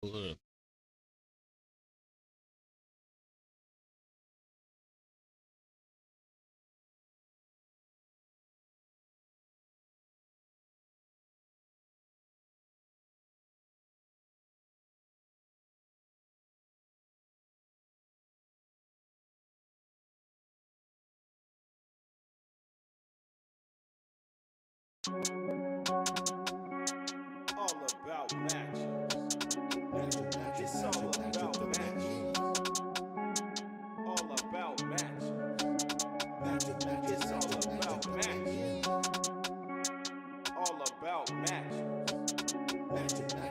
Hold up. All about matches. It's all about matches. All about matches. It's all about matches. All about matches.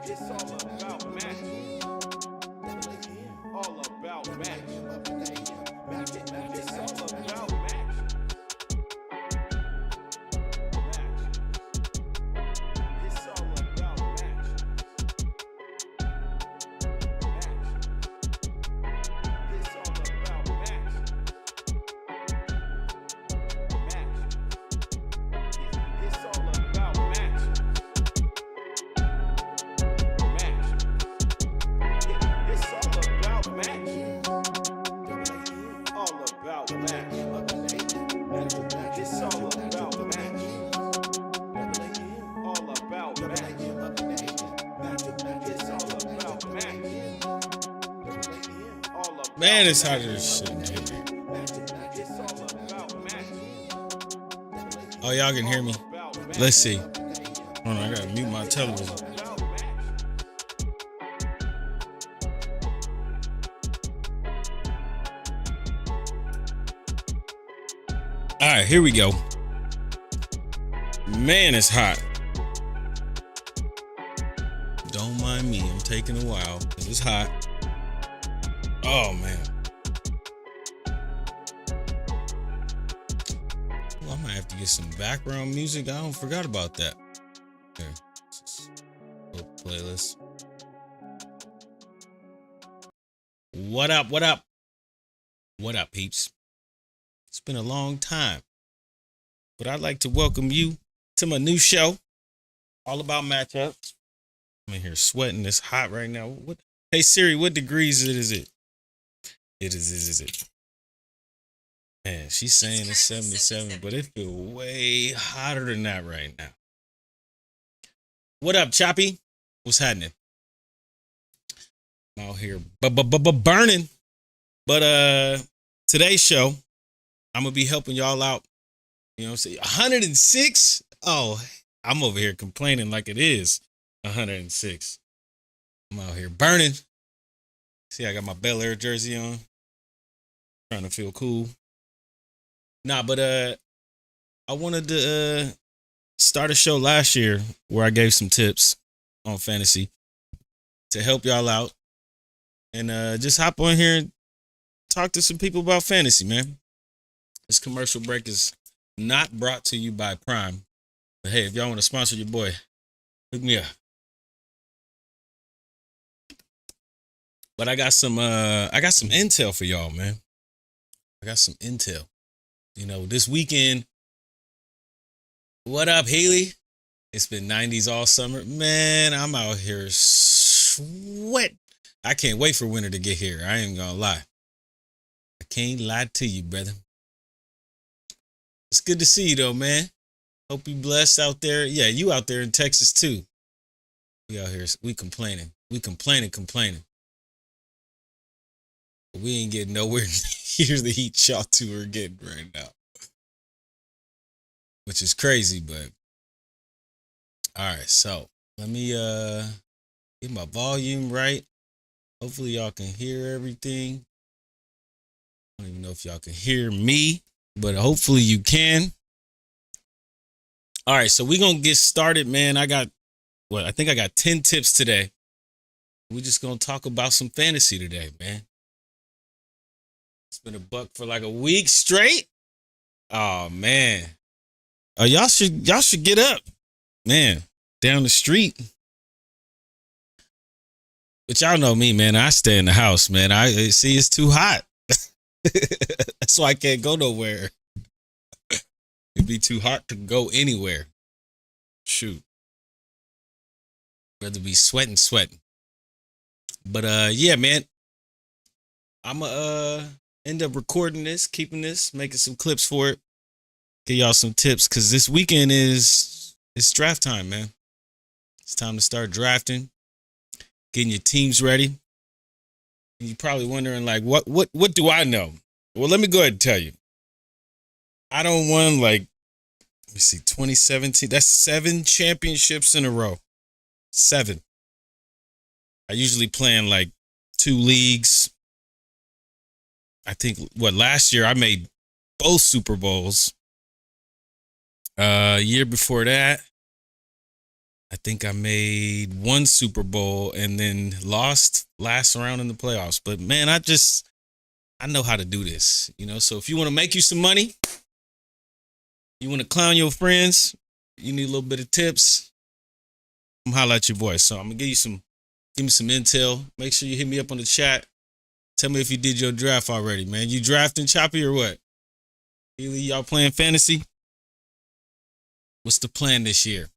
It's all about matches. All about matches. It's all about matches. It's all about matches. It's all about matches. It's all about matches. It's all about matches. All about matches. It's all about matches. All about matches. It's all about matches. All Man, about it's hotter than matches. shit in here. It's all about matches. Oh, y'all can hear me? All about matches. Let's see. Hold on, I gotta mute my television. About matches. All right, here we go. Man, it's hot. Don't mind me. I'm taking a while because it's hot. Oh, man. Well, I might have to get some background music. I forgot about that. Here. Little playlist. What up? What up? What up, peeps? It's been a long time. But I'd like to welcome you to my new show, all about matchups. I'm in here sweating. It's hot right now. What? Hey Siri, what degrees is it? It is it? Man, she's saying it's 77, but it feels way hotter than that right now. What up, Choppy? What's happening? I'm out here burning. But today's show, I'm gonna be helping y'all out. You know what I'm saying? 106? Oh, I'm over here complaining like it is 106. I'm out here burning. See, I got my Bel Air jersey on. Trying to feel cool. Nah, but I wanted to start a show last year where I gave some tips on fantasy to help y'all out. And just hop on here and talk to some people about fantasy, man. This commercial break is not brought to you by Prime. But hey, if y'all want to sponsor your boy, hook me up. But I got some intel for y'all, man. I got some intel. You know, this weekend, what up, Haley? It's been 90s all summer. Man, I'm out here sweat. I can't wait for winter to get here. I ain't gonna lie. I can't lie to you, brother. It's good to see you though, man. Hope you blessed out there. Yeah, you out there in Texas too. We out here, we complaining. We complaining. But we ain't getting nowhere near the heat y'all two are getting right now. Which is crazy, but all right, so let me get my volume right. Hopefully y'all can hear everything. I don't even know if y'all can hear me, but hopefully you can. All right, so we're gonna get started, man. I think I got 10 tips today. We're just gonna talk about some fantasy today, man. It's been a buck for like a week straight. Oh man. Y'all should get up, man. Down the street. But y'all know me, man. I stay in the house, man. I see it's too hot. That's why I can't go nowhere. It'd be too hot to go anywhere. Shoot. Rather be sweating. But yeah, man, I'm going to end up recording this, keeping this, making some clips for it. Give y'all some tips because this weekend it's draft time, man. It's time to start drafting, getting your teams ready. And you're probably wondering, like, what do I know? Well, let me go ahead and tell you. I don't won, like, let me see, 2017. That's 7 championships in a row. 7. I usually play in, like, 2 leagues. I think, last year I made both Super Bowls. Year before that, I think I made 1 Super Bowl and then lost last round in the playoffs. But man, I know how to do this, So if you want to make you some money, you want to clown your friends, you need a little bit of tips, I'm holla at your boy. So I'm gonna give me some intel. Make sure you hit me up on the chat. Tell me if you did your draft already, man. You drafting Choppy or what? Either y'all playing fantasy? What's the plan this year?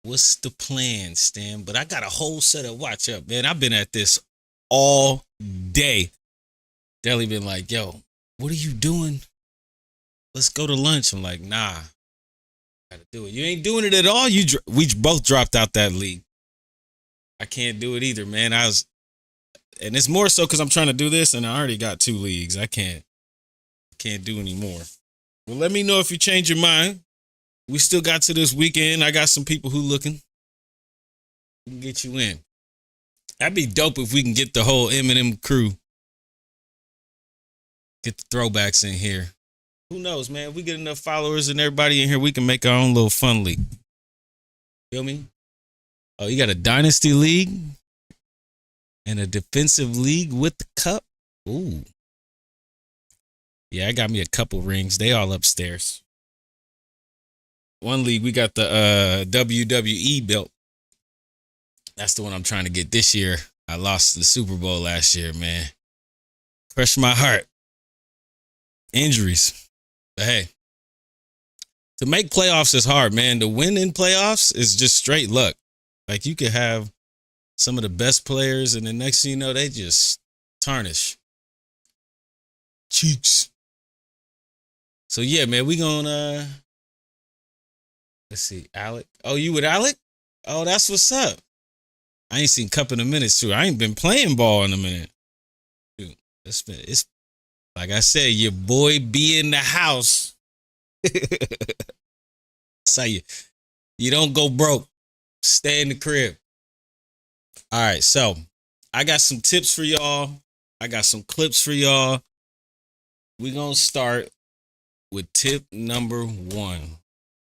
What's the plan, Stan? But I got a whole set of watch up, man. I've been at this all day. Deli been like, yo, what are you doing? Let's go to lunch. I'm like, nah, gotta do it. You ain't doing it at all. We both dropped out that league. I can't do it either, man. And it's more so because I'm trying to do this, and I already got 2 leagues. I can't do anymore. Well, let me know if you change your mind. We still got to this weekend. I got some people who looking. We can get you in. That'd be dope if we can get the whole Eminem crew. Get the throwbacks in here. Who knows, man? If we get enough followers and everybody in here, we can make our own little fun league. Feel me? Oh, you got a dynasty league and a defensive league with the cup? Ooh. Yeah, I got me a couple rings. They all upstairs. One league, we got the WWE belt. That's the one I'm trying to get this year. I lost the Super Bowl last year, man. Crushed my heart. Injuries. But hey, to make playoffs is hard, man. To win in playoffs is just straight luck. Like, you could have some of the best players, and the next thing you know, they just tarnish. Cheeks. So, yeah, man, we gonna, let's see, Alec. Oh, you with Alec? Oh, that's what's up. I ain't seen Cup in a minute, too. I ain't been playing ball in a minute. Dude, it's like I said, your boy be in the house. So you don't go broke. Stay in the crib. All right, so I got some tips for y'all. I got some clips for y'all. We're going to start with tip number 1.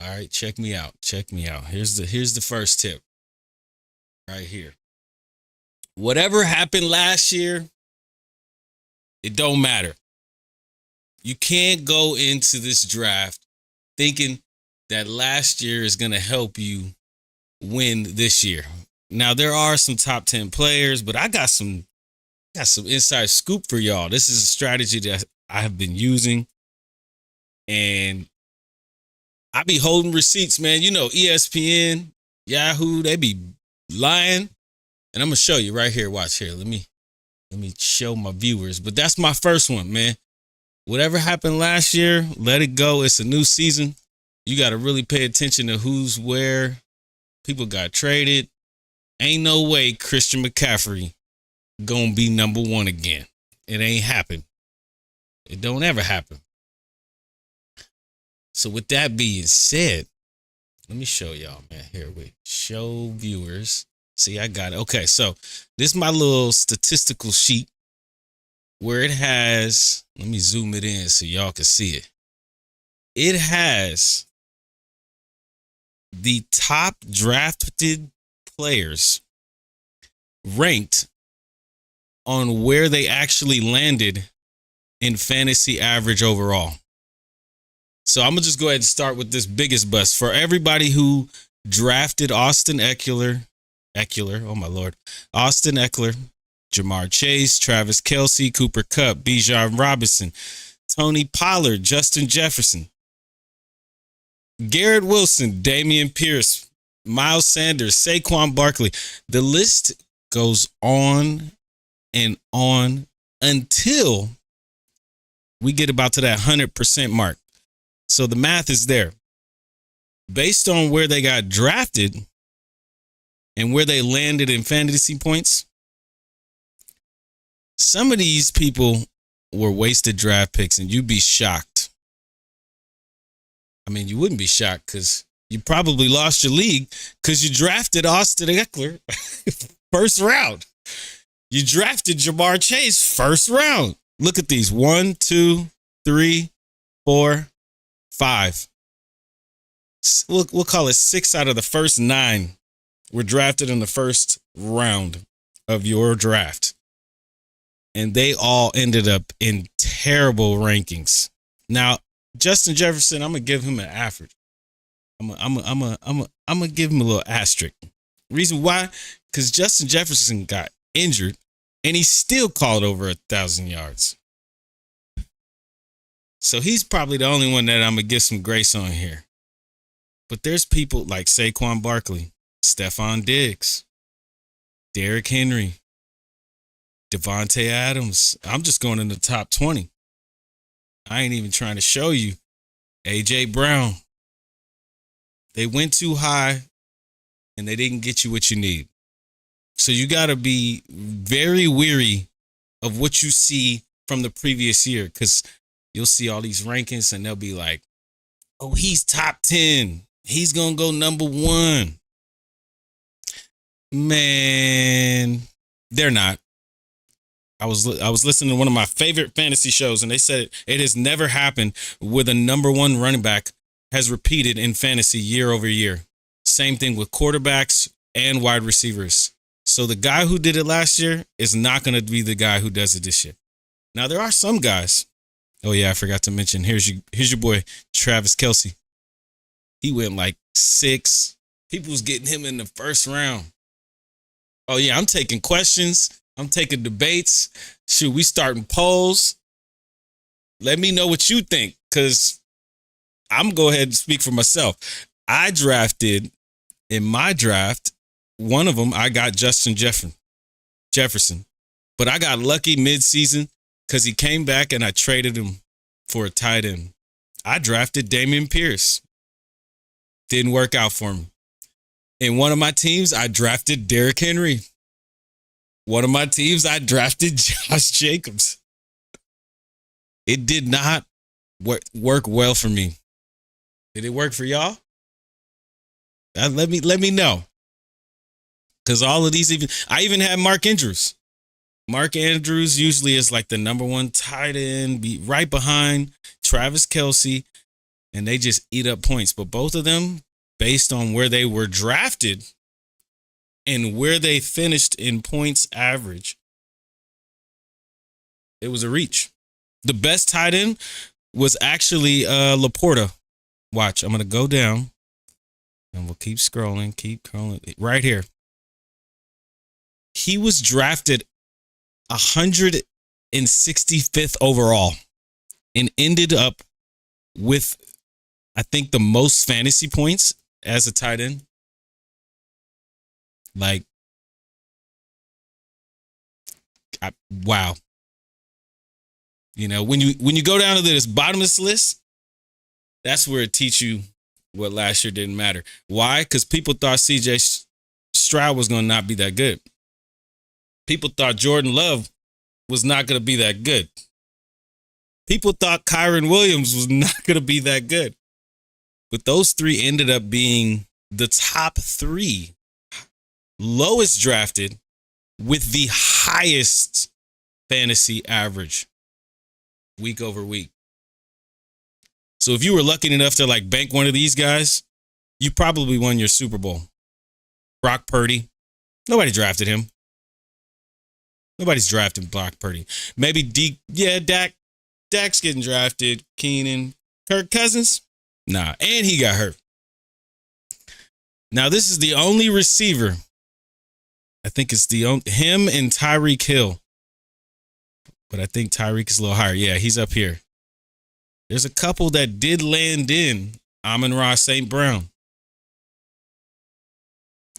All right, check me out. Here's the first tip. Right here. Whatever happened last year, it don't matter. You can't go into this draft thinking that last year is going to help you win this year. Now, there are some top 10 players, but I got some inside scoop for y'all. This is a strategy that I have been using, and I be holding receipts, man. You know, ESPN, Yahoo, they be lying, and I'm going to show you right here. Watch here. Let me show my viewers, but that's my first one, man. Whatever happened last year, let it go. It's a new season. You got to really pay attention to who's where. People got traded. Ain't no way Christian McCaffrey gonna be number 1 again. It ain't happen. It don't ever happen. So with that being said, let me show y'all, man. Here we show viewers. See, I got it. Okay, so this is my little statistical sheet where it has, let me zoom it in so y'all can see it. It has the top drafted players ranked on where they actually landed in fantasy average overall. So I'm going to just go ahead and start with this biggest bust. For everybody who drafted Austin Eckler, oh my Lord, Austin Eckler, Jamar Chase, Travis Kelce, Cooper Kupp, Bijan Robinson, Tony Pollard, Justin Jefferson, Garrett Wilson, Damian Pierce, Miles Sanders, Saquon Barkley. The list goes on and on until we get about to that 100% mark. So the math is there. Based on where they got drafted and where they landed in fantasy points, some of these people were wasted draft picks, and you'd be shocked. I mean, you wouldn't be shocked because you probably lost your league because you drafted Austin Eckler first round. You drafted Jamar Chase first round. Look at these. 1, 2, 3, 4, 5. We'll call it 6 out of the first 9 were drafted in the first round of your draft. And they all ended up in terrible rankings. Now, Justin Jefferson, I'm gonna give him an average. I'm gonna give him a little asterisk. Reason why? Because Justin Jefferson got injured and he still called over 1,000 yards. So he's probably the only one that I'm gonna give some grace on here. But there's people like Saquon Barkley, Stephon Diggs, Derrick Henry, Devontae Adams. I'm just going in the top 20. I ain't even trying to show you. A.J. Brown. They went too high and they didn't get you what you need. So you got to be very weary of what you see from the previous year, because you'll see all these rankings and they'll be like, oh, he's top 10. He's going to go number 1. Man, they're not. I was listening to one of my favorite fantasy shows, and they said it has never happened where the number 1 running back has repeated in fantasy year over year. Same thing with quarterbacks and wide receivers. So the guy who did it last year is not going to be the guy who does it this year. Now, there are some guys. Oh, yeah, I forgot to mention. Here's your boy, Travis Kelce. He went like 6. People was getting him in the first round. Oh, yeah, I'm taking questions. I'm taking debates. Shoot, we starting polls. Let me know what you think, because I'm going to go ahead and speak for myself. I drafted, in my draft, one of them, I got Justin Jefferson. But I got lucky midseason because he came back and I traded him for a tight end. I drafted Dameon Pierce. Didn't work out for me. In one of my teams, I drafted Derrick Henry. One of my teams, I drafted Josh Jacobs. It did not work well for me. Did it work for y'all? Let me know. Because all of these, I even had Mark Andrews. Mark Andrews usually is like the number 1 tight end, be right behind Travis Kelce, and they just eat up points. But both of them, based on where they were drafted and where they finished in points average, it was a reach. The best tight end was actually Laporta. Watch, I'm going to go down and we'll keep scrolling. Right here. He was drafted 165th overall and ended up with, I think, the most fantasy points as a tight end. Like, wow. You know, when you go down to this bottomless list, that's where it teaches you what last year didn't matter. Why? Because people thought CJ Stroud was going to not be that good. People thought Jordan Love was not going to be that good. People thought Kyron Williams was not going to be that good. But those 3 ended up being the top 3 lowest drafted with the highest fantasy average week over week. So if you were lucky enough to like bank one of these guys, you probably won your Super Bowl. Brock Purdy. Nobody drafted him. Nobody's drafting Brock Purdy. Maybe Dak. Dak's getting drafted. Keenan. Kirk Cousins? Nah. And he got hurt. Now, this is the only receiver. I think it's him and Tyreek Hill. But I think Tyreek is a little higher. Yeah, he's up here. There's a couple that did land in. Amon-Ra St. Brown.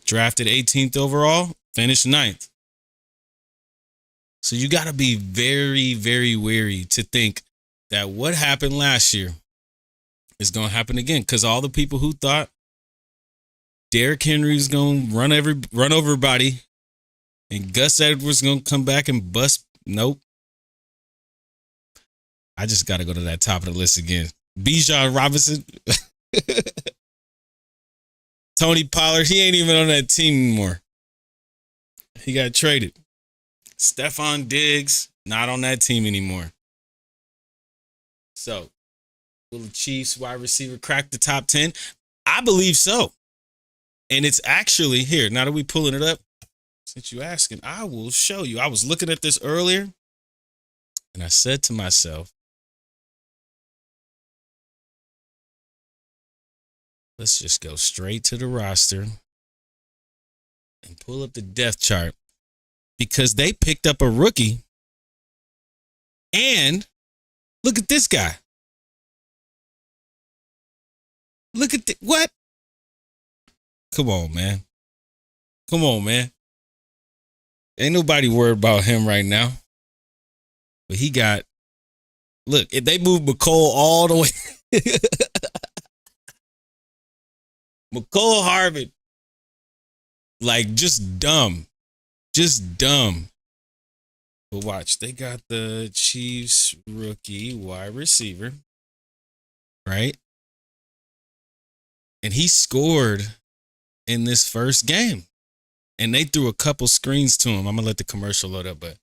Drafted 18th overall. Finished 9th. So you got to be very, very wary to think that what happened last year is going to happen again. Because all the people who thought Derrick Henry was going to run over everybody and Gus Edwards going to come back and bust. Nope. I just got to go to that top of the list again. Bijan Robinson. Tony Pollard. He ain't even on that team anymore. He got traded. Stephon Diggs, not on that team anymore. So, will the Chiefs wide receiver crack the top 10? I believe so. And it's actually here. Now that we pulling it up, since you asking, I will show you. I was looking at this earlier, and I said to myself, let's just go straight to the roster and pull up the depth chart because they picked up a rookie. And look at this guy. Look at what? Come on, man. Come on, man. Ain't nobody worried about him right now. But he got, look, if they moved McCole all the way. McCole Hardman, like just dumb. Just dumb. But watch, they got the Chiefs rookie wide receiver, right? And he scored in this first game. And they threw a couple screens to him. I'm going to let the commercial load up, but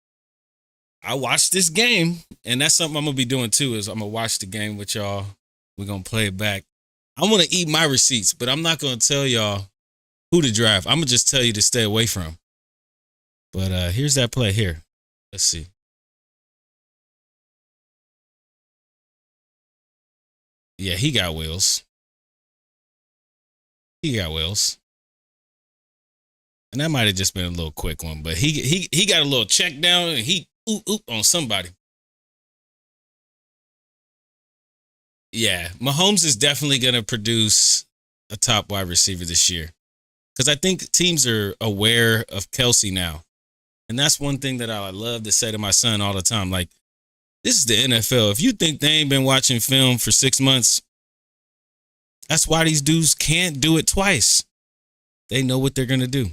I watched this game, and that's something I'm going to be doing too, is I'm going to watch the game with y'all. We're going to play it back. I want to eat my receipts, but I'm not going to tell y'all who to draft. I'm going to just tell you to stay away from. But here's that play here. Let's see. Yeah, he got wheels. He got wheels. And that might have just been a little quick one, but he got a little check down and he oop on somebody. Yeah, Mahomes is definitely going to produce a top wide receiver this year because I think teams are aware of Kelsey now. And that's one thing that I love to say to my son all the time. Like, this is the NFL. If you think they ain't been watching film for 6 months, that's why these dudes can't do it twice. They know what they're going to do.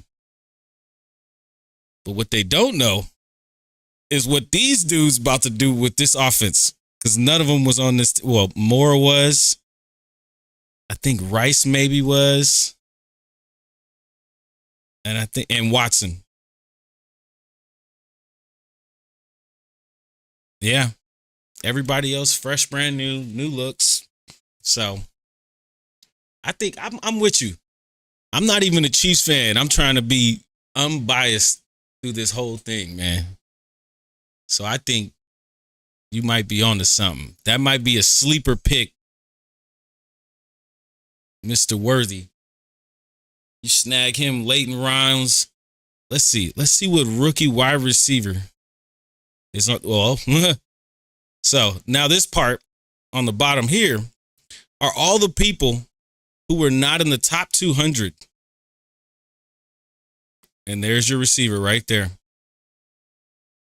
But what they don't know is what these dudes about to do with this offense. Because none of them was on this. Well, Moore was. I think Rice maybe was. And Watson. Yeah. Everybody else fresh, brand new looks. So I think I'm with you. I'm not even a Chiefs fan. I'm trying to be unbiased through this whole thing, man. So I think you might be onto something. That might be a sleeper pick, Mr. Worthy. You snag him late in rounds. Let's see. Let's see what rookie wide receiver is on. Well, so now this part on the bottom here are all the people who were not in the top 200. And there's your receiver right there.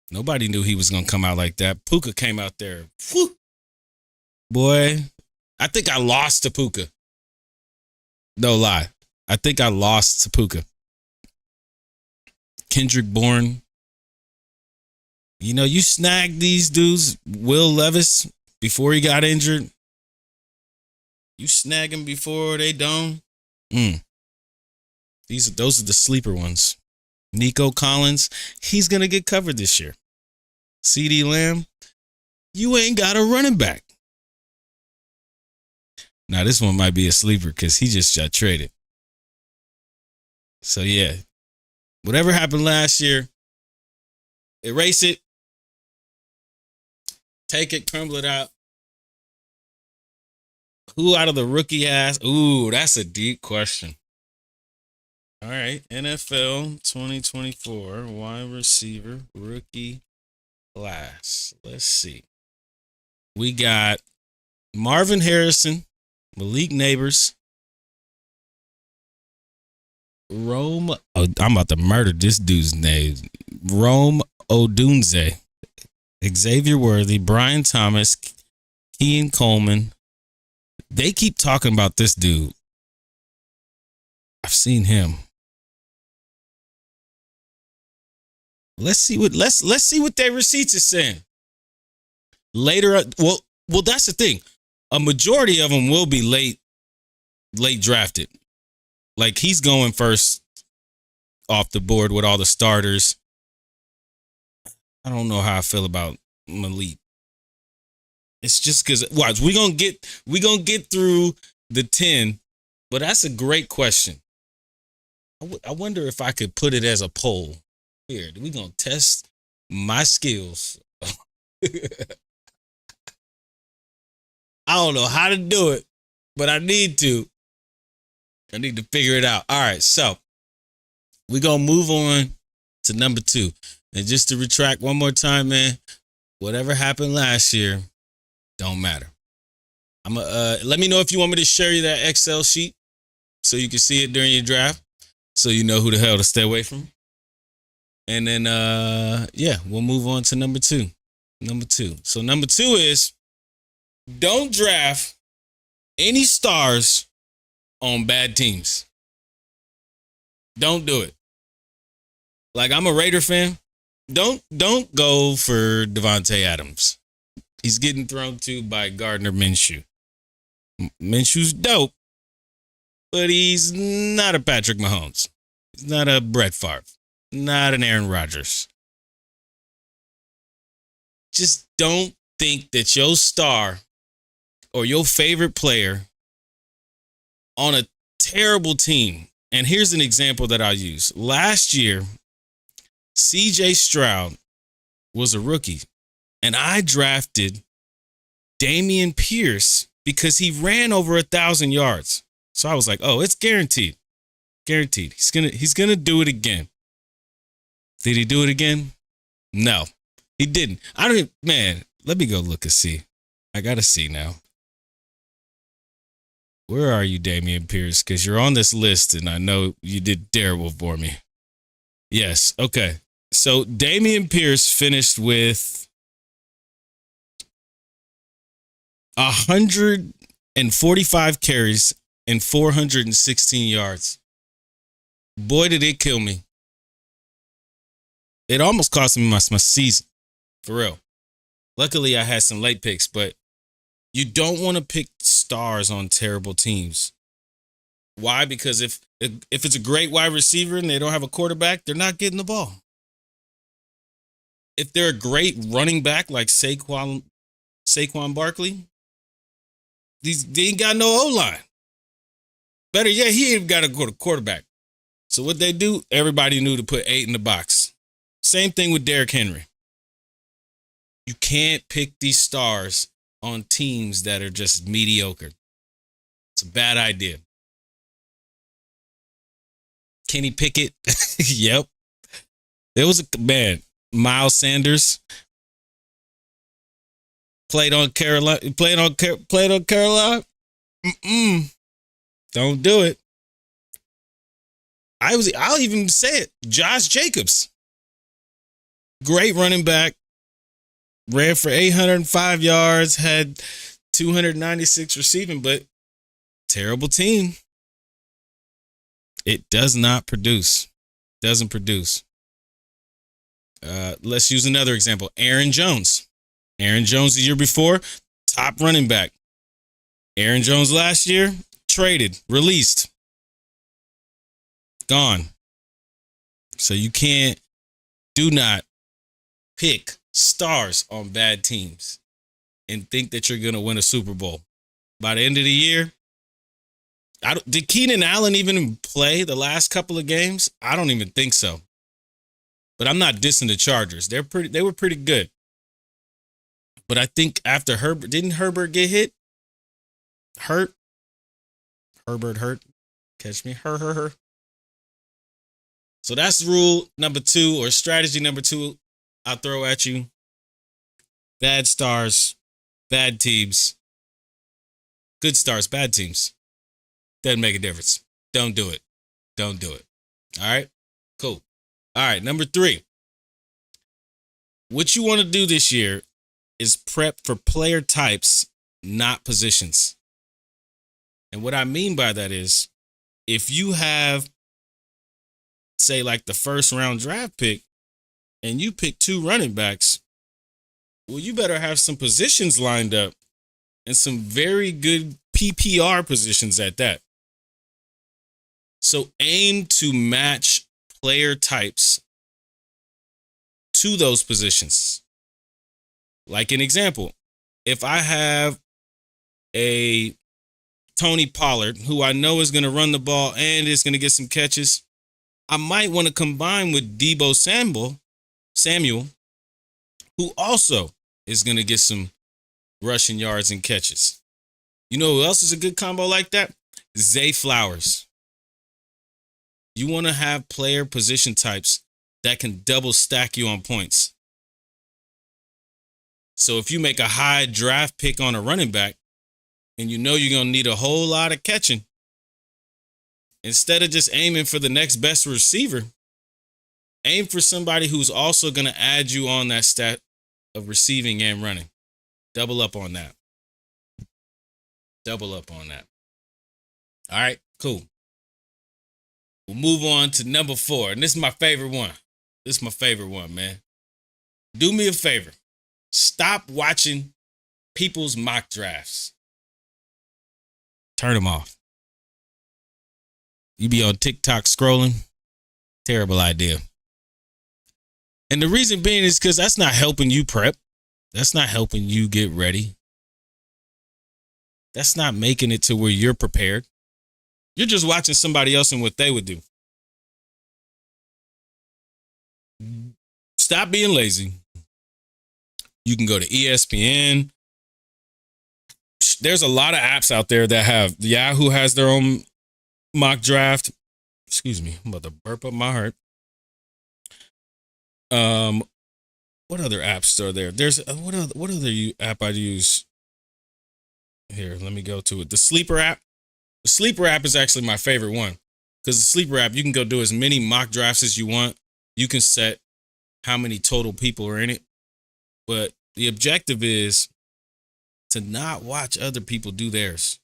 Nobody knew he was going to come out like that. Puka came out there. Whew. Boy, I think I lost to Puka. No lie. I think I lost to Puka. Kendrick Bourne. You know, you snagged these dudes. Will Levis, before he got injured. You snag them before they don't. Those are the sleeper ones. Nico Collins, he's going to get covered this year. CeeDee Lamb, you ain't got a running back. Now, this one might be a sleeper because he just got traded. So, yeah, whatever happened last year, erase it. Take it, crumble it out. Who out of the rookie has? Ooh, that's a deep question. All right, NFL 2024 wide receiver rookie class. Let's see. We got Marvin Harrison, Malik Neighbors, Rome. Oh, I'm about to murder this dude's name. Rome Odunze, Xavier Worthy, Brian Thomas, Kean Coleman. They keep talking about this dude. I've seen him. Let's see what their receipts is saying. Later, well, that's the thing. A majority of them will be late drafted. Like, he's going first off the board with all the starters. I don't know how I feel about Malik. It's just because, watch, we gonna get through the 10, but that's a great question. I wonder if I could put it as a poll. Here, we gonna test my skills. I don't know how to do it, but I need to. I need to figure it out. All right, so we're going to move on to number 2. And just to retract one more time, man, whatever happened last year, don't matter. Let me know if you want me to share you that Excel sheet so you can see it during your draft, so you know who the hell to stay away from. And then, we'll move on to number 2. So number 2 is, don't draft any stars on bad teams. Don't do it. Like, I'm a Raider fan. Don't go for Devontae Adams. He's getting thrown to by Gardner Minshew. Minshew's dope, but he's not a Patrick Mahomes. He's not a Brett Favre. Not an Aaron Rodgers. Just don't think that your star or your favorite player on a terrible team. And here's an example that I'll use. Last year, CJ Stroud was a rookie, and I drafted Dameon Pierce because he ran over 1,000 yards. So I was like, oh, it's guaranteed. Guaranteed. He's gonna do it again. Did he do it again? No, he didn't. Let me go look and see. I gotta see now. Where are you, Dameon Pierce? Because you're on this list, and I know you did terrible for me. Yes, okay. So Dameon Pierce finished with 145 carries and 416 yards. Boy, did it kill me. It almost cost me my season, for real. Luckily, I had some late picks, but you don't want to pick stars on terrible teams. Why? Because if it's a great wide receiver and they don't have a quarterback, they're not getting the ball. If they're a great running back like Saquon Barkley, they ain't got no O-line. Better yet, he ain't got a quarterback. So what they do, everybody knew to put 8 in the box. Same thing with Derrick Henry. You can't pick these stars on teams that are just mediocre. It's a bad idea. Kenny Pickett, yep. There was a man, Miles Sanders, played on Carolina. Don't do it. I'll even say it. Josh Jacobs, great running back, ran for 805 yards, had 296 receiving, but terrible team. It does not produce. Doesn't produce. Let's use another example. Aaron Jones. Aaron Jones the year before, top running back. Aaron Jones last year, traded, released, gone. So do not pick stars on bad teams and think that you're going to win a Super Bowl. By the end of the year, did Keenan Allen even play the last couple of games? I don't even think so. But I'm not dissing the Chargers. They were pretty good. But I think after Herbert, didn't Herbert get hit? Herbert hurt. Catch me. Her. So that's rule number 2, or strategy number 2 I'll throw at you. Bad stars, bad teams. Good stars, bad teams. Doesn't make a difference. Don't do it. Don't do it. All right? Cool. All right, number 3. What you want to do this year is prep for player types, not positions. And what I mean by that is, if you have, say, like the first round draft pick and you pick 2 running backs, well, you better have some positions lined up and some very good PPR positions at that. So aim to match player types to those positions. Like an example, if I have a Tony Pollard, who I know is going to run the ball and is going to get some catches, I might want to combine with Deebo Samuel, who also is going to get some rushing yards and catches. You know who else is a good combo like that? Zay Flowers. You want to have player position types that can double stack you on points. So if you make a high draft pick on a running back and you know you're going to need a whole lot of catching, instead of just aiming for the next best receiver, aim for somebody who's also going to add you on that stat of receiving and running. Double up on that. Double up on that. All right, cool. We'll move on to number 4. And this is my favorite one. This is my favorite one, man. Do me a favor. Stop watching people's mock drafts. Turn them off. You be on TikTok scrolling. Terrible idea. And the reason being is because that's not helping you prep. That's not helping you get ready. That's not making it to where you're prepared. You're just watching somebody else and what they would do. Stop being lazy. You can go to ESPN. There's a lot of apps out there that have. Yahoo has their own mock draft. Excuse me, I'm about to burp up my heart. What other apps are there? There's what other app I use? Here, let me go to it. The Sleeper app. The Sleeper app is actually my favorite one because the Sleeper app, you can go do as many mock drafts as you want. You can set how many total people are in it. But the objective is to not watch other people do theirs.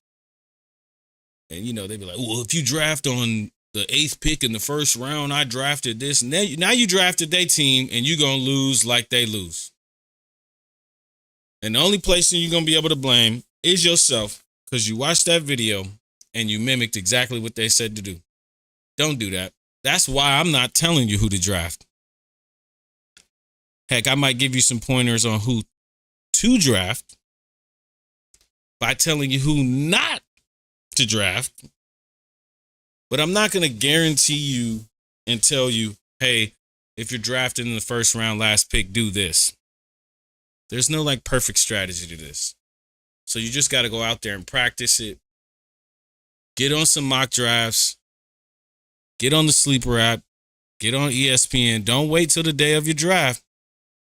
And, you know, they'd be like, well, if you draft on the 8th pick in the first round, I drafted this. And now you drafted their team and you're going to lose like they lose. And the only place you're going to be able to blame is yourself because you watched that video and you mimicked exactly what they said to do. Don't do that. That's why I'm not telling you who to draft. Heck, I might give you some pointers on who to draft by telling you who not to draft. But I'm not going to guarantee you and tell you, hey, if you're drafted in the first round, last pick, do this. There's no like perfect strategy to this. So you just got to go out there and practice it. Get on some mock drafts. Get on the Sleeper app. Get on ESPN. Don't wait till the day of your draft.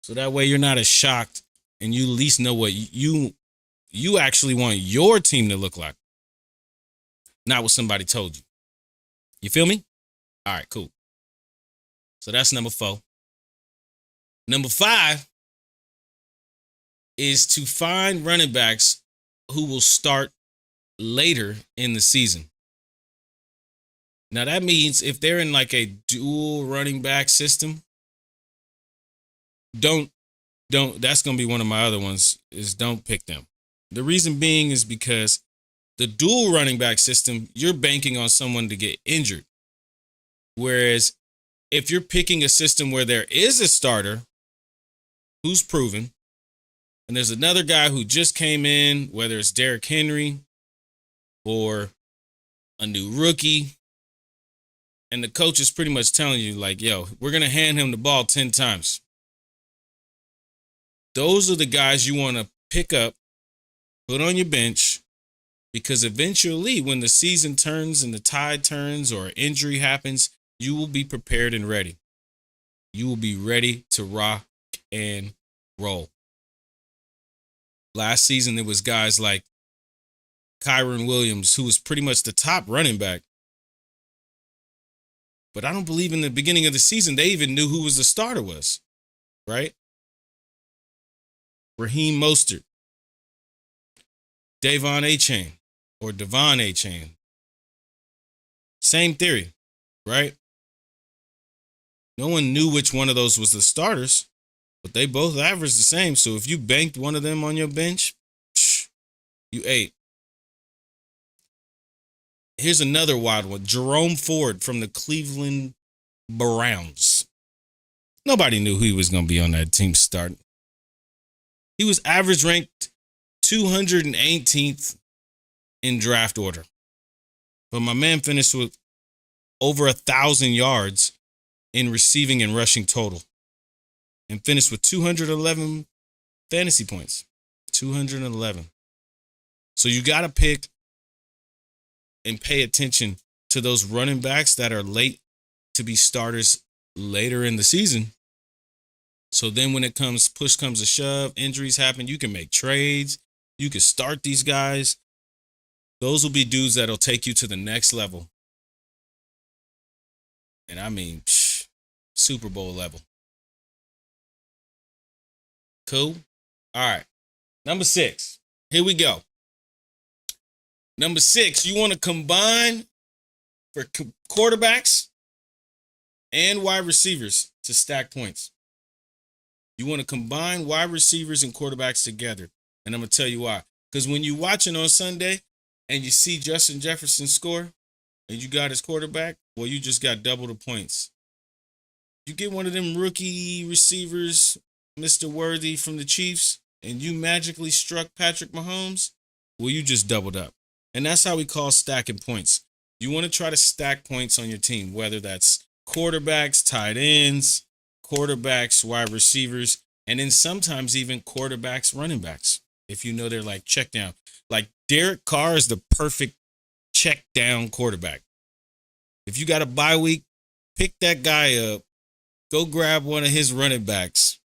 So that way you're not as shocked and you at least know what you actually want your team to look like. Not what somebody told you. You feel me? All right, cool. So that's number 4. Number 5 is to find running backs who will start later in the season. Now that means if they're in like a dual running back system, don't that's going to be one of my other ones is don't pick them. The reason being is because the dual running back system, you're banking on someone to get injured. Whereas if you're picking a system where there is a starter who's proven, and there's another guy who just came in, whether it's Derrick Henry or a new rookie, and the coach is pretty much telling you like, yo, we're going to hand him the ball 10 times. Those are the guys you want to pick up, put on your bench, because eventually when the season turns and the tide turns or injury happens, you will be prepared and ready. You will be ready to rock and roll. Last season, there was guys like Kyron Williams, who was pretty much the top running back. But I don't believe in the beginning of the season, they even knew who was the starter was, right? Raheem Mostert, Devon Achane, or Devon Achane. Same theory, right? No one knew which one of those was the starters, but they both averaged the same. So if you banked one of them on your bench, you ate. Here's another wild one. Jerome Ford from the Cleveland Browns. Nobody knew who he was going to be on that team start. He was average ranked 218th in draft order. But my man finished with over 1,000 yards in receiving and rushing total. And finished with 211 fantasy points. 211. So you got to pick and pay attention to those running backs that are late to be starters later in the season. So then when push comes to shove, injuries happen, you can make trades. You can start these guys. Those will be dudes that'll take you to the next level. And I mean, Super Bowl level. Cool? All right. Number 6. Here we go. Number 6, you want to combine for quarterbacks and wide receivers to stack points. You want to combine wide receivers and quarterbacks together. And I'm going to tell you why. Because when you're watching on Sunday and you see Justin Jefferson score and you got his quarterback, well, you just got double the points. You get one of them rookie receivers, Mr. Worthy from the Chiefs, and you magically struck Patrick Mahomes, well, you just doubled up. And that's how we call stacking points. You want to try to stack points on your team, whether that's quarterbacks, tight ends, quarterbacks, wide receivers, and then sometimes even quarterbacks, running backs. If you know they're like check down. Like Derek Carr is the perfect check down quarterback. If you got a bye week, pick that guy up. Go grab one of his running backs.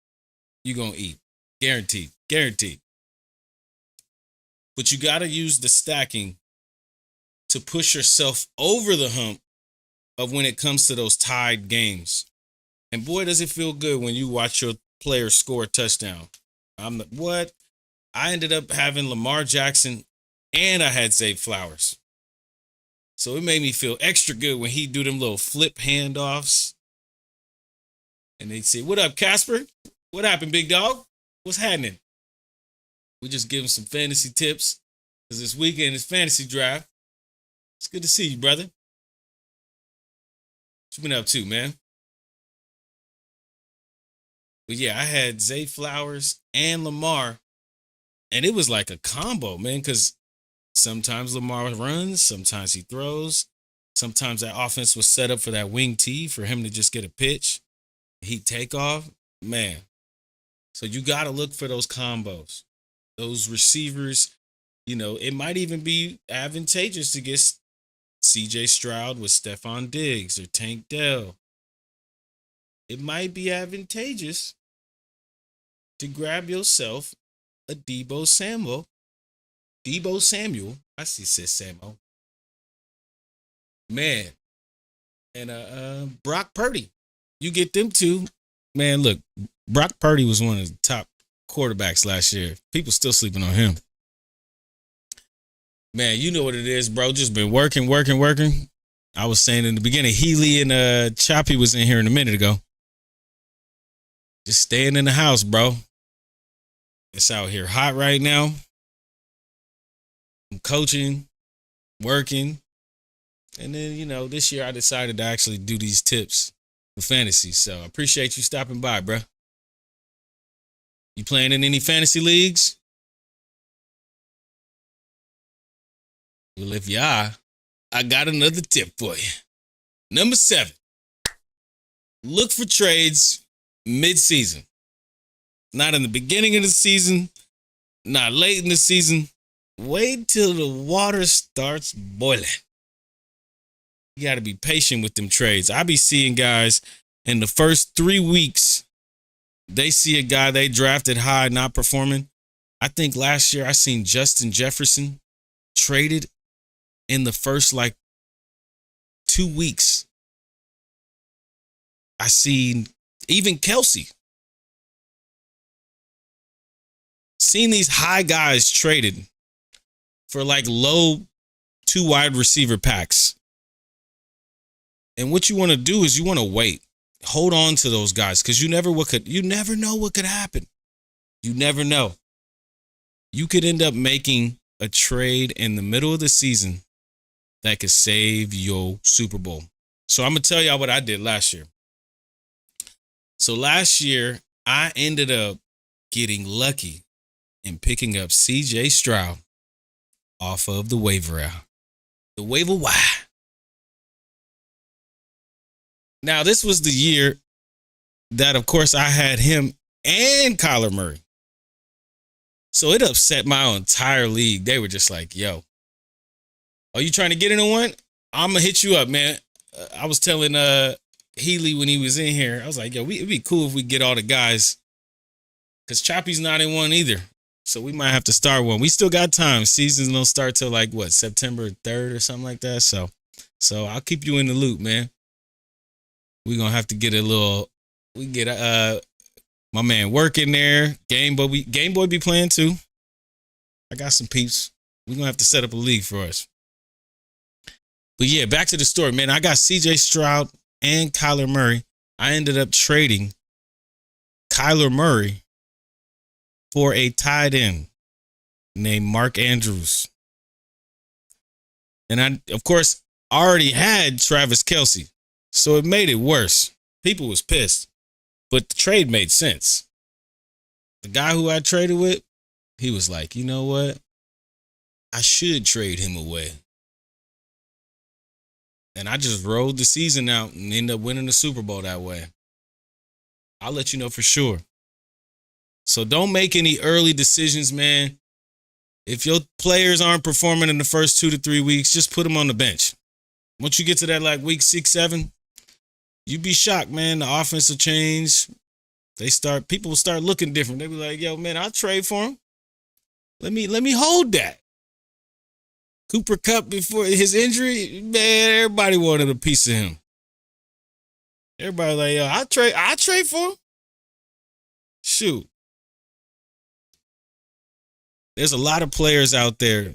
You're going to eat. Guaranteed. Guaranteed. But you got to use the stacking to push yourself over the hump of when it comes to those tied games. And boy, does it feel good when you watch your player score a touchdown. I ended up having Lamar Jackson and I had Zay Flowers. So it made me feel extra good when he do them little flip handoffs. And they'd say, "What up, Casper? What happened, big dog? What's happening?" We just give him some fantasy tips because this weekend is fantasy draft. It's good to see you, brother. What you been up to, man? But yeah, I had Zay Flowers and Lamar, and it was like a combo, man, because sometimes Lamar runs, sometimes he throws. Sometimes that offense was set up for that wing T for him to just get a pitch. He'd take off, man. So you got to look for those combos. Those receivers, it might even be advantageous to get C.J. Stroud with Stephon Diggs or Tank Dell. It might be advantageous to grab yourself a Deebo Samuel. I see says Samuel. Man. And Brock Purdy. You get them two. Man, look, Brock Purdy was one of the top quarterbacks last year. People still sleeping on him. Man, you know what it is, bro. Just been working. I was saying in the beginning, Healy and Choppy was in here a minute ago. Just staying in the house, bro. It's out here hot right now. I'm coaching, working. And then, this year I decided to actually do these tips for fantasy. So I appreciate you stopping by, bro. You playing in any fantasy leagues? Well, if you are, I got another tip for you. Number 7, look for trades mid-season. Not in the beginning of the season, not late in the season. Wait till the water starts boiling. You got to be patient with them trades. I be seeing guys in the first 3 weeks, they see a guy they drafted high not performing. I think last year I seen Justin Jefferson traded in the first 2 weeks. I seen even Kelsey. seen these high guys traded for like low 2 wide receiver packs. And what you want to do is you want to wait. Hold on to those guys because you never know what could happen. You never know. You could end up making a trade in the middle of the season that could save your Super Bowl. So I'm going to tell y'all what I did last year. So last year, I ended up getting lucky and picking up CJ Stroud off of the waiver wire. Now, this was the year that, of course, I had him and Kyler Murray. So it upset my entire league. They were just like, yo, are you trying to get into one? I'm going to hit you up, man. I was telling Healy when he was in here, I was like, yo, it'd be cool if we get all the guys because Choppy's not in one either. So we might have to start one. We still got time. Seasons don't start till like what, September 3rd or something like that. So I'll keep you in the loop, man. We're gonna have to get my man Work in there. Game Boy be playing too. I got some peeps. We're gonna have to set up a league for us. But yeah, back to the story, man. I got CJ Stroud and Kyler Murray. I ended up trading Kyler Murray for a tight end named Mark Andrews. And I, of course, already had Travis Kelce. So it made it worse. People was pissed. But the trade made sense. The guy who I traded with, he was like, you know what? I should trade him away. And I just rolled the season out and ended up winning the Super Bowl that way. I'll let you know for sure. So don't make any early decisions, man. If your players aren't performing in the first 2 to 3 weeks, just put them on the bench. Once you get to that like week 6, 7, you'd be shocked, man. The offense will change. People will start looking different. They'll be like, yo, man, I'll trade for him. Let me hold that. Cooper Kupp before his injury, man, everybody wanted a piece of him. Everybody like, yo, I'll trade for him. Shoot. There's a lot of players out there.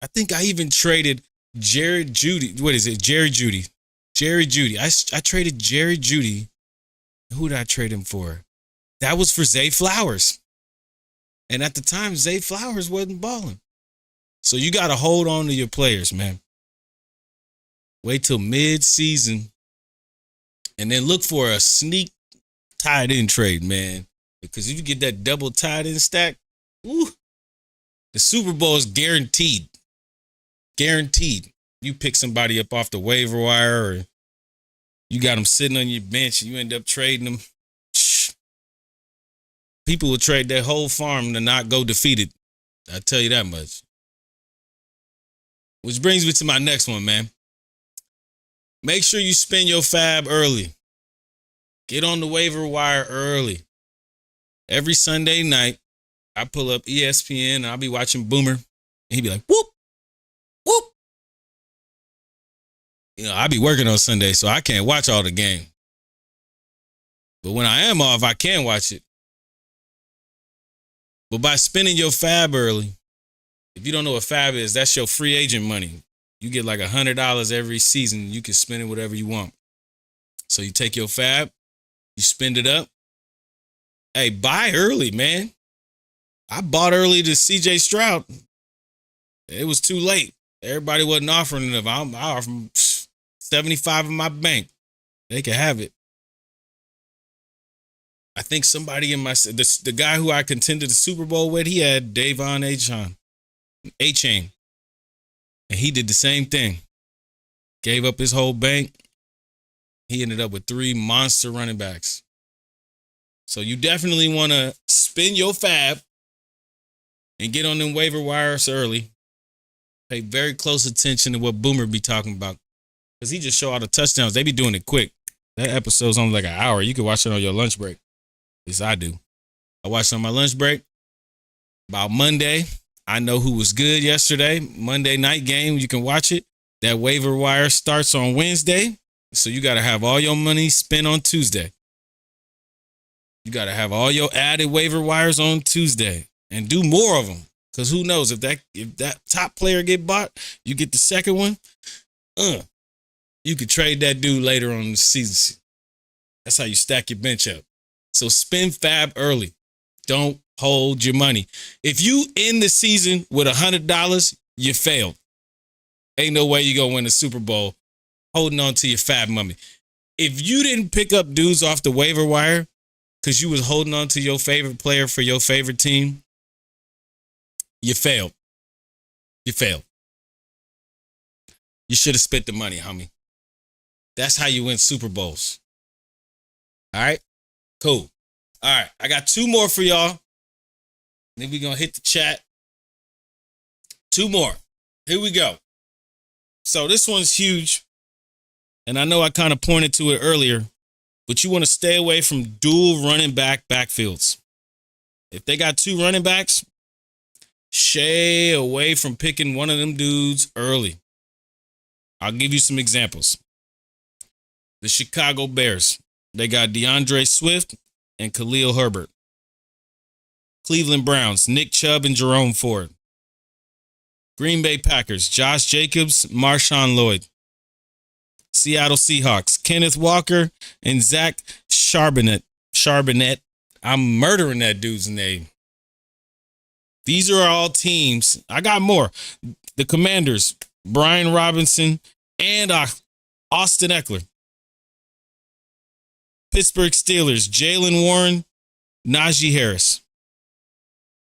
I think I even traded Jerry Jeudy. Jerry Jeudy. I traded Jerry Jeudy. Who did I trade him for? That was for Zay Flowers. And at the time, Zay Flowers wasn't balling. So you got to hold on to your players, man. Wait till mid-season and then look for a sneak tight end trade, man. Because if you get that double tight end stack, woo, the Super Bowl is guaranteed. Guaranteed. You pick somebody up off the waiver wire or you got them sitting on your bench and you end up trading them. People will trade their whole farm to not go defeated. I tell you that much. Which brings me to my next one, man. Make sure you spend your fab early. Get on the waiver wire early. Every Sunday night, I pull up ESPN and I'll be watching Boomer. And he'd be like, whoop, whoop. You know, I be working on Sunday, so I can't watch all the game. But when I am off, I can watch it. But by spending your fab early, if you don't know what fab is, that's your free agent money. You get like $100 every season. You can spend it whatever you want. So you take your fab, you spend it up. Hey, buy early, man. I bought early to CJ Stroud. It was too late. Everybody wasn't offering enough. I offered them 75 in my bank. They could have it. I think somebody in the guy who I contended the Super Bowl with, he had Davon Achane. And he did the same thing. Gave up his whole bank. He ended up with 3 monster running backs. So you definitely want to spend your fab and get on them waiver wires early. Pay very close attention to what Boomer be talking about. Because he just show all the touchdowns. They be doing it quick. That episode's only like an hour. You can watch it on your lunch break. At least I do. I watched it on my lunch break. About Monday, I know who was good yesterday. Monday night game, you can watch it. That waiver wire starts on Wednesday. So you got to have all your money spent on Tuesday. You got to have all your added waiver wires on Tuesday. and do more of them. Because who knows, if that top player get bought, you get the second one, you could trade that dude later on in the season. That's how you stack your bench up. So spend fab early. Don't hold your money. If you end the season with $100, you failed. Ain't no way you gonna win the Super Bowl holding on to your fab money. If you didn't pick up dudes off the waiver wire because you was holding on to your favorite player for your favorite team, you failed. You failed. You should have spent the money, homie. That's how you win Super Bowls. All right? Cool. All right. I got two more for y'all. Then we're going to hit the chat. Two more. Here we go. So this one's huge. And I know I kind of pointed to it earlier, but you want to stay away from dual running back backfields. If they got two running backs, shy away from picking one of them dudes early. I'll give you some examples. The Chicago Bears, they got DeAndre Swift and Khalil Herbert. Cleveland Browns, Nick Chubb and Jerome Ford. Green Bay Packers, Josh Jacobs, Marshawn Lloyd. Seattle Seahawks, Kenneth Walker and Zach Charbonnet. I'm murdering that dude's name. These are all teams. I got more. The Commanders, Brian Robinson and Austin Eckler. Pittsburgh Steelers, Jalen Warren, Najee Harris.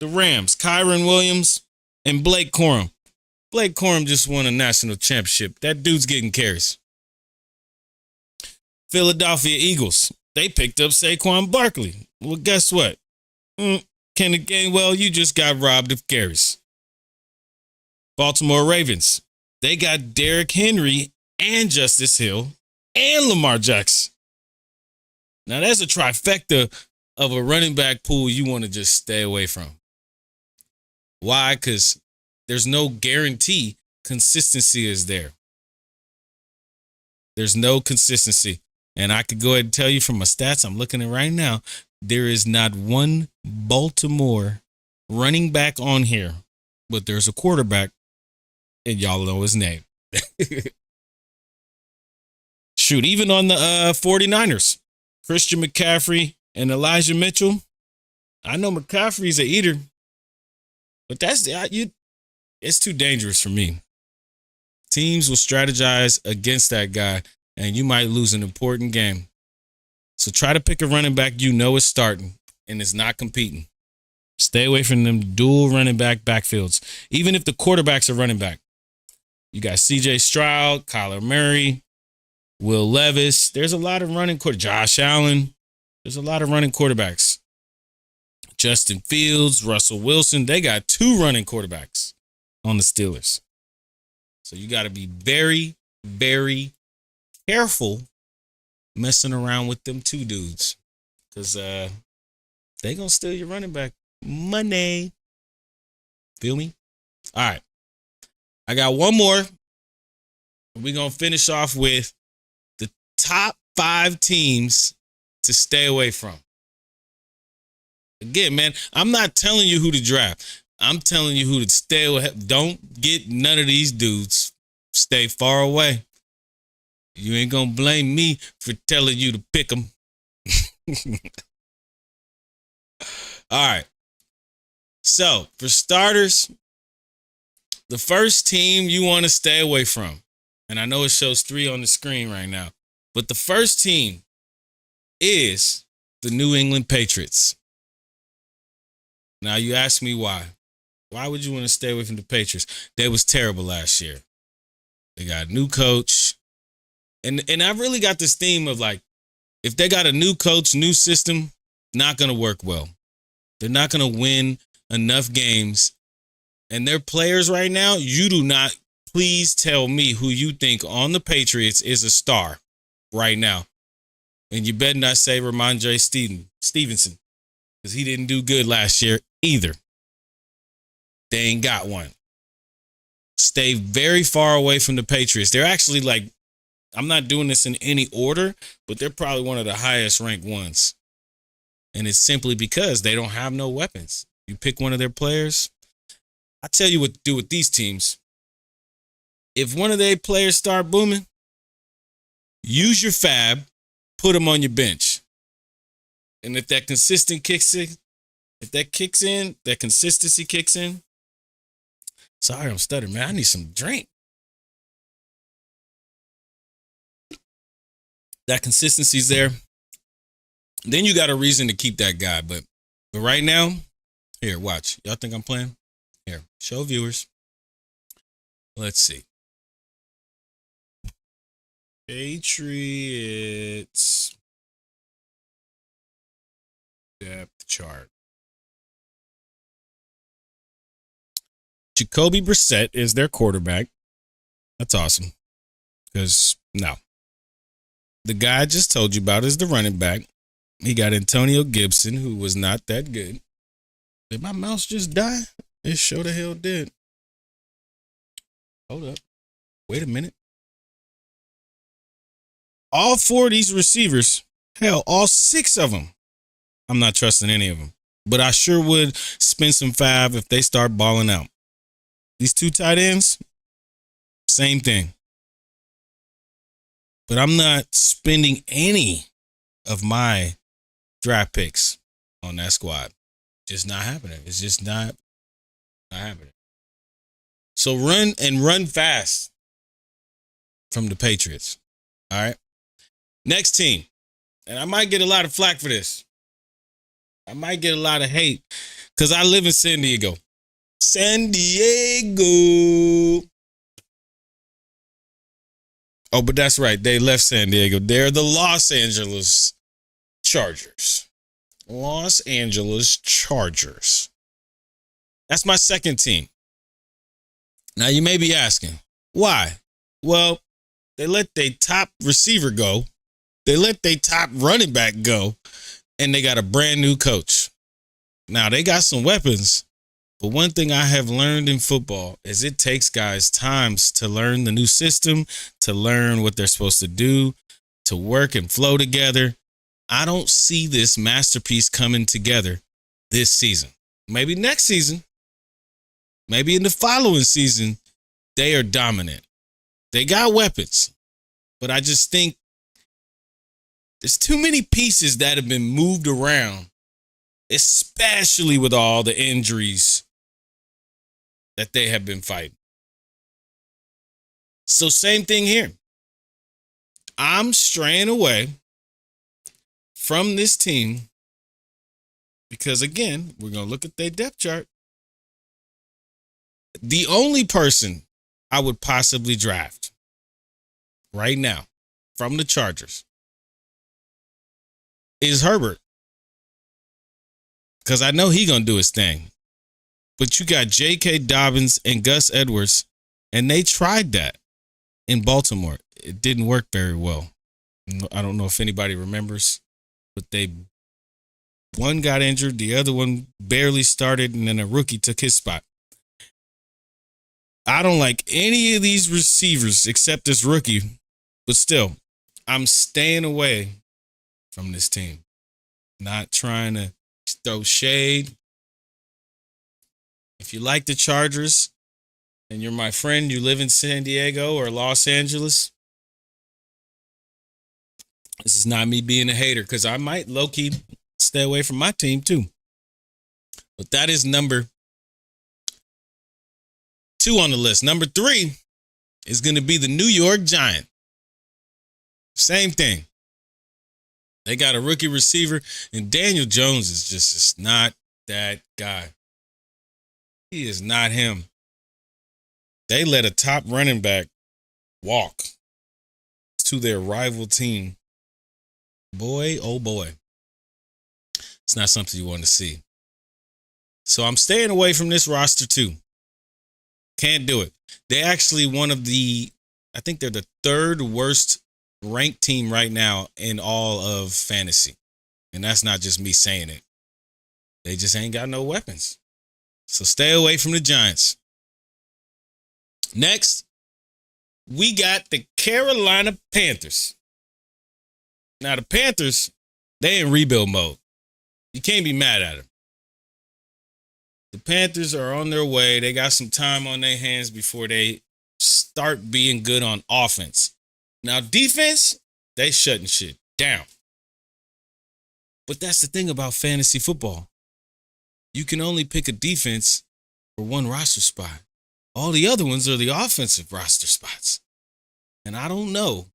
The Rams, Kyron Williams and Blake Corum. Blake Corum just won a national championship. That dude's getting carries. Philadelphia Eagles, they picked up Saquon Barkley. Well, guess what? Kenneth Gainwell, you just got robbed of carries. Baltimore Ravens, they got Derrick Henry and Justice Hill and Lamar Jackson. Now, that's a trifecta of a running back pool you want to just stay away from. Why? Because there's no guarantee consistency is there. There's no consistency. And I could go ahead and tell you from my stats, I'm looking at right now, there is not one Baltimore running back on here, but there's a quarterback, and y'all know his name. Shoot, even on the 49ers, Christian McCaffrey and Elijah Mitchell. I know McCaffrey's an eater, but it's too dangerous for me. Teams will strategize against that guy, and you might lose an important game. So try to pick a running back you know is starting and is not competing. Stay away from them dual running back backfields, even if the quarterback's a running back. You got C.J. Stroud, Kyler Murray, Will Levis. There's a lot of running Josh Allen. There's a lot of running quarterbacks. Justin Fields, Russell Wilson. They got two running quarterbacks on the Steelers. So you got to be very, very careful messing around with them two dudes, because they going to steal your running back money. Feel me? All right. I got one more. We're going to finish off with the top 5 teams to stay away from. Again, man, I'm not telling you who to draft. I'm telling you who to stay away. Don't get none of these dudes. Stay far away. You ain't going to blame me for telling you to pick them. All right. So, for starters, the first team you want to stay away from, and I know it shows 3 on the screen right now, but the first team is the New England Patriots. Now, you ask me why. Why would you want to stay away from the Patriots? They was terrible last year. They got a new coach. And I really got this theme of, like, if they got a new coach, new system, not going to work well. They're not going to win enough games. And their players right now, you do not, please tell me who you think on the Patriots is a star right now. And you better not say Ramondre Stevenson, because he didn't do good last year either. They ain't got one. Stay very far away from the Patriots. They're actually, like, I'm not doing this in any order, but they're probably one of the highest ranked ones. And it's simply because they don't have no weapons. You pick one of their players. I tell you what to do with these teams. If one of their players start booming, use your fab, put them on your bench. And if that consistency kicks in, that consistency kicks in. Sorry, I'm stuttering, man. I need some drink. That consistency's there. Then you got a reason to keep that guy. But right now, here, watch. Y'all think I'm playing? Here, show viewers. Let's see. Patriots depth chart. Jacoby Brissett is their quarterback. That's awesome. Because, no. The guy I just told you about is the running back. He got Antonio Gibson, who was not that good. Did my mouse just die? It sure the hell did. Hold up. Wait a minute. All 4 of these receivers, hell, all 6 of them, I'm not trusting any of them. But I sure would spend some fab if they start balling out. These 2 tight ends, same thing. But I'm not spending any of my draft picks on that squad. Just not happening. It's just not happening. So run fast from the Patriots. All right. Next team. And I might get a lot of flack for this. I might get a lot of hate because I live in San Diego. San Diego. Oh, but that's right. They left San Diego. They're the Los Angeles Chargers. Los Angeles Chargers. That's my second team. Now, you may be asking, why? Well, they let their top receiver go. They let their top running back go. And they got a brand new coach. Now, they got some weapons. But one thing I have learned in football is it takes guys times to learn the new system, to learn what they're supposed to do, to work and flow together. I don't see this masterpiece coming together this season. Maybe next season. Maybe in the following season, they are dominant. They got weapons. But I just think there's too many pieces that have been moved around, especially with all the injuries that they have been fighting. So same thing here. I'm straying away from this team because, again, we're going to look at their depth chart. The only person I would possibly draft right now from the Chargers is Herbert. Because I know he's going to do his thing. But you got J.K. Dobbins and Gus Edwards, and they tried that in Baltimore. It didn't work very well. I don't know if anybody remembers, but one got injured, the other one barely started, and then a rookie took his spot. I don't like any of these receivers except this rookie, but still, I'm staying away from this team. Not trying to throw shade. If you like the Chargers and you're my friend, you live in San Diego or Los Angeles, this is not me being a hater because I might low-key stay away from my team too. But that is number 2 on the list. Number 3 is going to be the New York Giants. Same thing. They got a rookie receiver, and Daniel Jones is just not that guy. He is not him. They let a top running back walk to their rival team. Boy, oh boy. It's not something you want to see. So I'm staying away from this roster too. Can't do it. They're actually I think they're the 3rd worst ranked team right now in all of fantasy. And that's not just me saying it. They just ain't got no weapons. So stay away from the Giants. Next, we got the Carolina Panthers. Now, the Panthers, they in rebuild mode. You can't be mad at them. The Panthers are on their way. They got some time on their hands before they start being good on offense. Now, defense, they shutting shit down. But that's the thing about fantasy football. You can only pick a defense for one roster spot. All the other ones are the offensive roster spots. And I don't know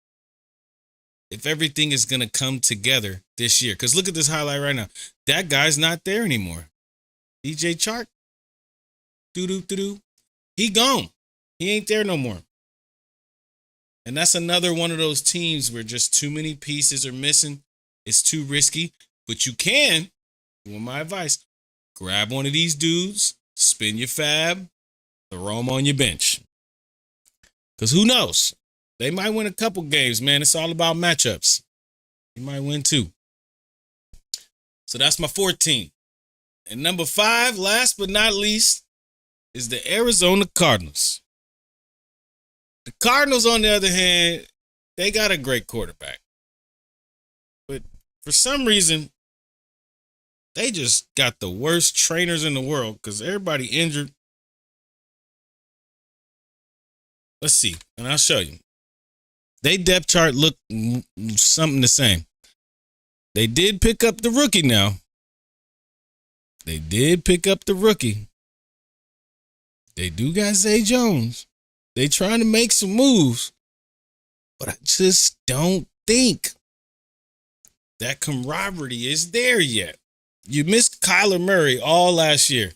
if everything is going to come together this year. Because look at this highlight right now. That guy's not there anymore. DJ Chark. Doo-doo-doo-doo. He gone. He ain't there no more. And that's another one of those teams where just too many pieces are missing. It's too risky. But you can, with my advice, grab one of these dudes, spin your fab, throw them on your bench. Because who knows? They might win a couple games, man. It's all about matchups. You might win two. So that's my 14. And number 5, last but not least, is the Arizona Cardinals. The Cardinals, on the other hand, they got a great quarterback. But for some reason, they just got the worst trainers in the world because everybody injured. Let's see, and I'll show you. They depth chart look something the same. They did pick up the rookie now. They did pick up the rookie. They do got Zay Jones. They trying to make some moves. But I just don't think that camaraderie is there yet. You missed Kyler Murray all last year.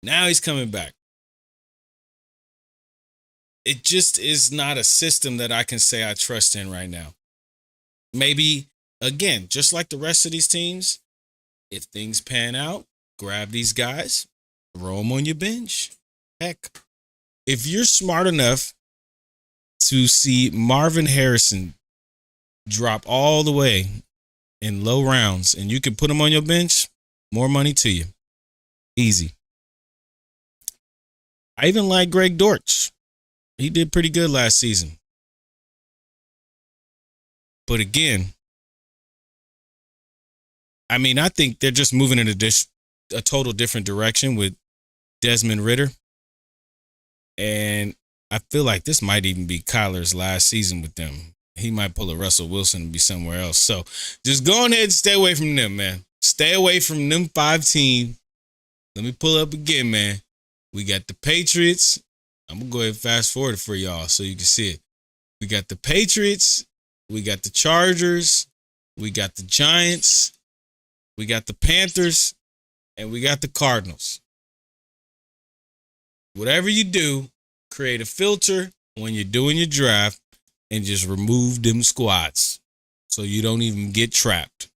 Now he's coming back. It just is not a system that I can say I trust in right now. Maybe, again, just like the rest of these teams, if things pan out, grab these guys, throw them on your bench. Heck, if you're smart enough to see Marvin Harrison drop all the way in low rounds and you can put him on your bench, more money to you. Easy. I even like Greg Dortch. He did pretty good last season. But again, I mean, I think they're just moving in a total different direction with Desmond Ridder. And I feel like this might even be Kyler's last season with them. He might pull a Russell Wilson and be somewhere else. So just go ahead and stay away from them, man. Stay away from them 5 teams. Let me pull up again, man. We got the Patriots. I'm going to go ahead and fast forward it for y'all so you can see it. We got the Patriots. We got the Chargers. We got the Giants. We got the Panthers. And we got the Cardinals. Whatever you do, create a filter when you're doing your draft and just remove them squads so you don't even get trapped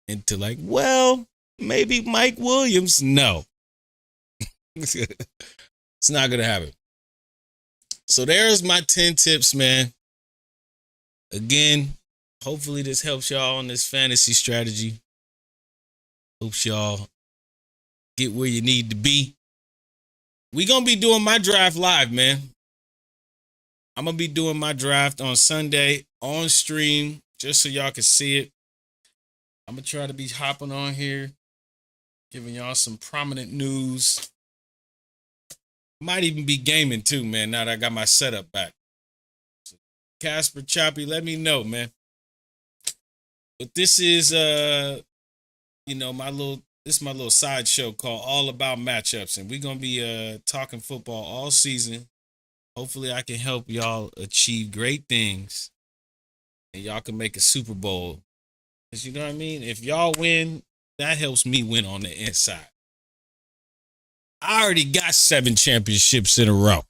into like, well, maybe Mike Williams. No. It's not going to happen. So there's my 10 tips, man. Again, hopefully this helps y'all on this fantasy strategy. Hopes y'all get where you need to be. We going to be doing my draft live, man. I'm going to be doing my draft on Sunday on stream just so y'all can see it. I'm going to try to be hopping on here, giving y'all some prominent news. Might even be gaming too, man, now that I got my setup back. So, Casper Choppy, let me know, man. But this is my little sideshow called All About Matchups, and we're gonna be talking football all season. Hopefully I can help y'all achieve great things and y'all can make a Super Bowl. Cause you know what I mean? If y'all win, that helps me win on the inside. I already got 7 championships in a row.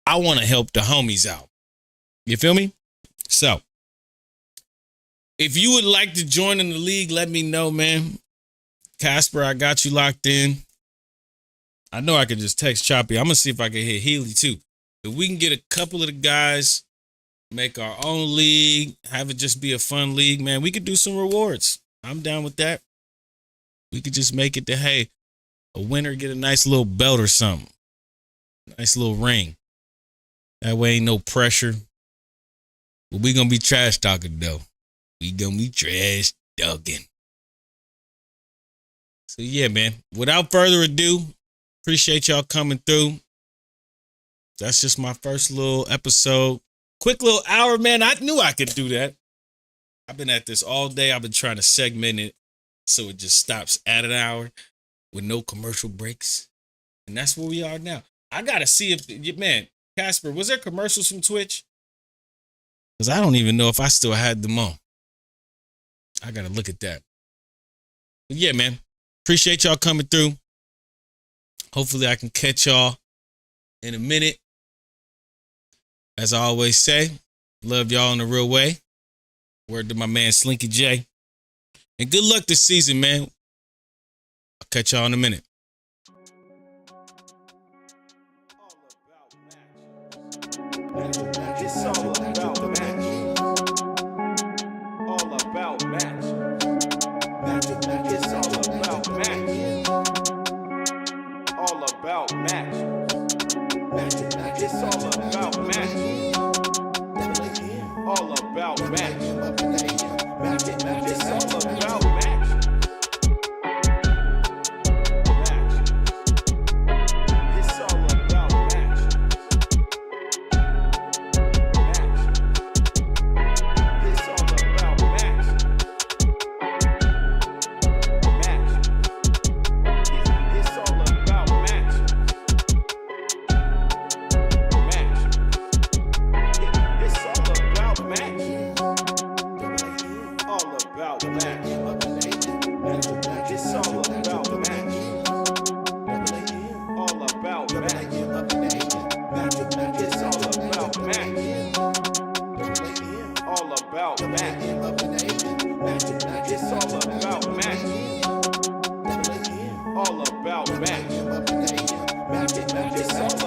I want to help the homies out. You feel me? So, if you would like to join in the league, let me know, man. Casper, I got you locked in. I know I can just text Choppy. I'm going to see if I can hit Healy too. If we can get a couple of the guys, make our own league, have it just be a fun league, man, we could do some rewards. I'm down with that. We could just make it to, hey, a winner get a nice little belt or something. Nice little ring. That way ain't no pressure. But we going to be trash talking, though. We going to be trash talking. So yeah, man. Without further ado, appreciate y'all coming through. That's just my first little episode. Quick little hour, man. I knew I could do that. I've been at this all day. I've been trying to segment it so it just stops at an hour with no commercial breaks. And that's where we are now. I got to see if, man, Casper, was there commercials from Twitch? Because I don't even know if I still had them on. I got to look at that. But yeah, man. Appreciate y'all coming through. Hopefully I can catch y'all in a minute. As I always say, love y'all in a real way. Word to my man Slinky J. And good luck this season, man. I'll catch y'all in a minute. It's all about match. All about match. It's all about match. All about match. It's all about match. All about match. It's all about match. It's all about match. It's all about match. It's all about match. It's all about match. All about match. It's all about match. All about match. It's all about match. All about match. It's all about match. All about match. It's all